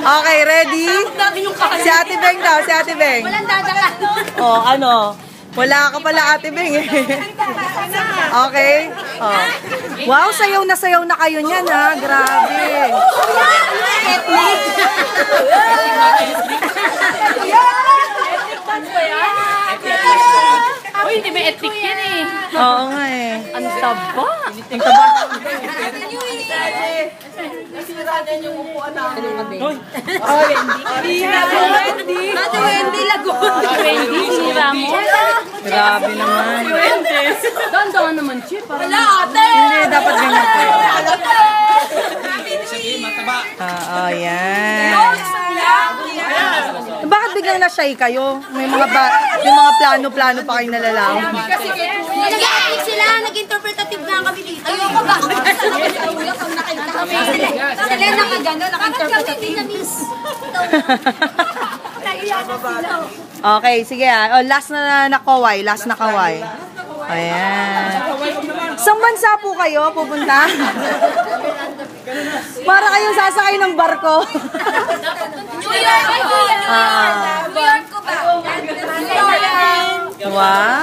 Okay, ready? Si Ate Beng daw, si Ate Beng. Walang dadakan. Oh, ano? Wala ka pala, Ate Beng eh. Okay? Oh. Wow, sayaw na kayo niyan ha. Grabe. Uy, hindi ba ethnic yan eh? Oo nga eh. Ang taba. Ang taba. Ate Wendy, lago. Wendy, sinira mo. Grabe naman. Dandahan naman, Chip. Wala, ate. Hindi, dapat ganyan po. Oo, yan. Bakit biglang na-shy kayo? May mga plano-plano pa kayong nalalaman. Nag-ethnic sila, nag-interpretative na kami dito. Ayoko ba? Kung nakita kami. Sila nakagano, naka-interpretative. Okay, sige ah. Oh, last na kaway. Last na kaway. Ayan. Saan bansa po kayo pupunta? Para kayong sasakay ng barko. New York ko ba? Wow.